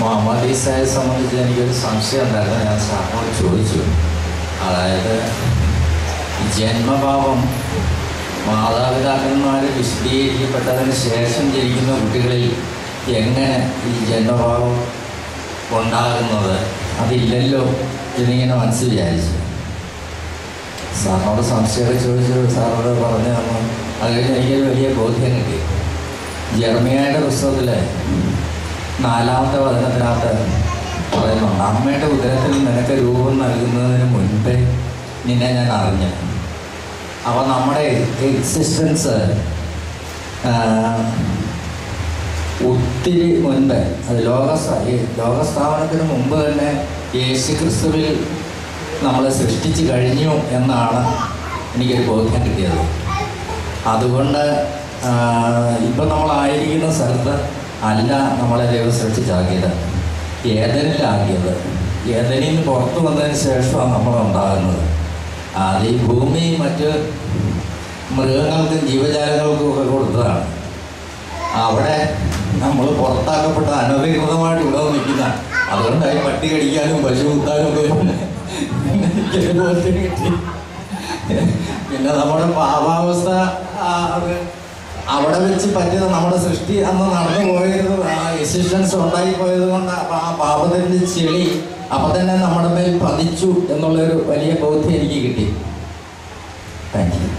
മാമോദീസയെ സംബന്ധിച്ച് എനിക്കൊരു സംശയം ഉണ്ടായിരുന്നു. ഞാൻ സാറിനോട് ചോദിച്ചു. അതായത് ജന്മപാപം മാതാപിതാക്കന്മാർ വിശദീകരിക്കപ്പെട്ടതിന് ശേഷം ജനിക്കുന്ന കുട്ടികളിൽ എങ്ങനെ ഈ ജന്മപാപം ഉണ്ടാകുന്നത് അതില്ലല്ലോ എന്നിങ്ങനെ മനസ്സ് വിചാരിച്ചു. സാറിനോട് സംശയമൊക്കെ ചോദിച്ചു. സാറിനോട് പറഞ്ഞു തന്നു. അത് കഴിഞ്ഞ് എനിക്കൊരു വലിയ ബോധ്യം കിട്ടി. ജെറമിയായുടെ പുസ്തകത്തിൽ 4-ാമത്തെ വചനത്തിനകത്ത് പറയുന്നുണ്ട്, അമ്മയുടെ ഉദരത്തിൽ നിനക്ക് രൂപം നൽകുന്നതിന് മുൻപേ നിന്നെ ഞാൻ അറിഞ്ഞു. അപ്പോൾ നമ്മുടെ എക്സിസ്റ്റൻസ് ഒത്തിരി മുൻപ്, അത് ലോകസ്ഥാപനത്തിന് മുമ്പ് തന്നെ യേശുക്രിസ്തുവിൽ നമ്മളെ സൃഷ്ടിച്ച് കഴിഞ്ഞു എന്നാണ് എനിക്കൊരു ബോധ്യം കിട്ടിയത്. അതുകൊണ്ട് ഇപ്പം നമ്മളായിരിക്കുന്ന സ്ഥലത്ത് അല്ല നമ്മളെ ദൈവം സൃഷ്ടിച്ചാക്കിയത്, ഏദനിലാക്കിയത്. ഏദനിൽ നിന്ന് പുറത്തു വന്നതിന് ശേഷമാണ് നമ്മളുണ്ടാകുന്നത്. അത് ഈ ഭൂമി മറ്റ് മൃഗങ്ങൾക്കും ജീവജാലങ്ങൾക്കും ഒക്കെ കൊടുത്തതാണ്. അവിടെ നമ്മൾ പുറത്താക്കപ്പെട്ട അനധികൃതമായിട്ട് ഇവിടെ നിൽക്കുന്ന, അതുകൊണ്ടായി പട്ടി കടിക്കാനും പശു കുത്താനും ഒക്കെ കിട്ടി. പിന്നെ നമ്മുടെ പാപാവസ്ഥ അവിടെ വെച്ച് പറ്റിയത് നമ്മുടെ സൃഷ്ടി അന്ന് നടന്നു പോയത്, ആ എക്സിസ്റ്റൻസ് ഉണ്ടായിപ്പോയത് കൊണ്ട് ആ പാപത്തിൻ്റെ ചെളി അപ്പം തന്നെ നമ്മുടെ മേൽ പതിച്ചു എന്നുള്ളൊരു വലിയ ബോധ്യം എനിക്ക് കിട്ടി. Thank you.